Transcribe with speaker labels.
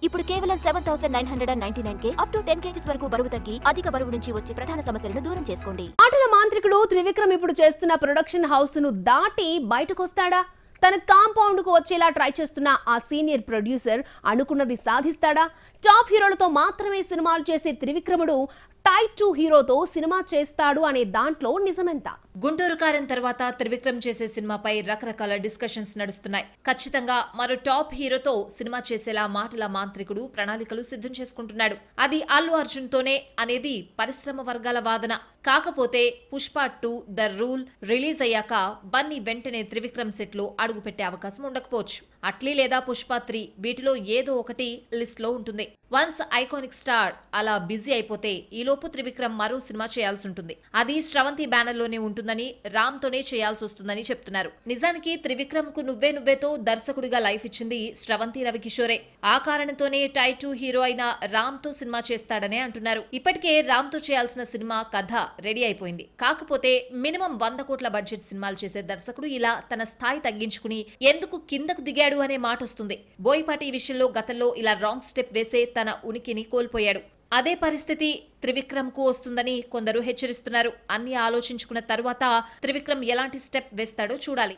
Speaker 1: ఇప్పుడు కేవలం 7,999 up to 10 kgs వరకు బరువు తగ్గి అధిక బరువు నుంచి వచ్చే ప్రధాన సమస్యలను దూరం చేసుకోండి.
Speaker 2: మాటల మాంత్రికుడు త్రివిక్రమ్ ఇప్పుడు చేస్తున్న ప్రొడక్షన్ హౌస్ ను దాటి బయటకొస్తాడా? తన కాంపౌండ్ కు వచ్చేలా ట్రై చేస్తున్న ఆ సీనియర్ ప్రొడ్యూసర్ అనుకున్నది సాధిస్తాడా? టాప్ హీరోలతో మాత్రమే సినిమాలు చేసే త్రివిక్రముడు టైప్ 2 హీరోతో సినిమా చేస్తాడు అనే దాంట్లో నిజమెంత?
Speaker 3: గుంటూరు కారం తర్వాత త్రివిక్రమ్ చేసే సినిమాపై రకరకాల డిస్కషన్స్ నడుస్తున్నాయి. ఖచ్చితంగా మరో టాప్ హీరోతో సినిమా చేసేలా మాటల మాంత్రికుడు ప్రణాళికలు సిద్ధం చేసుకుంటున్నాడు. అది అల్లు అర్జున్ తోనే అనేది పరిశ్రమ వర్గాల వాదన. కాకపోతే పుష్ప 2 ద రూల్ రిలీజ్ అయ్యాక బన్నీ వెంటనే త్రివిక్రమ్ సెట్ లో అడుగు పెట్టే అవకాశం ఉండకపోవచ్చు. అట్లీ లేదా పుష్ప 3 వీటిలో ఏదో ఒకటి లిస్ట్ లో ఉంటుంది. వన్స్ ఐకానిక్ స్టార్ అలా బిజీ అయిపోతే ఈలోపు త్రివిక్రమ్ మరో సినిమా చేయాల్సి ఉంటుంది. అది శ్రవంతి బ్యానర్ లోనే ఉంటుందని, రామ్ తోనే చేయాల్సి వస్తుందని చెప్తున్నారు. నిజానికి త్రివిక్రమ్ కు నువ్వేతో దర్శకుడిగా లైఫ్ ఇచ్చింది శ్రవంతి రవికిషోరే. ఆ కారణంతోనే టైప్ 2 హీరో అయిన రామ్ తో సినిమా చేస్తాడనే అంటున్నారు. ఇప్పటికే రామ్ తో చేయాల్సిన సినిమా కథ రెడీ అయిపోయింది. కాకపోతే మినిమం 100 కోట్ల బడ్జెట్ సినిమాలు చేసే దర్శకుడు ఇలా తన స్థాయి తగ్గించుకుని ఎందుకు కిందకు దిగాడు అనే మాట వస్తుంది. బోయపాటి ఈ విషయంలో గతంలో ఇలా రాంగ్ స్టెప్ వేసే తన ఉనికిని కోల్పోయాడు. అదే పరిస్థితి త్రివిక్రమ్ కు వస్తుందని కొందరు హెచ్చరిస్తున్నారు. అన్ని ఆలోచించుకున్న తరువాత త్రివిక్రమ్ ఎలాంటి స్టెప్ వేస్తాడో చూడాలి.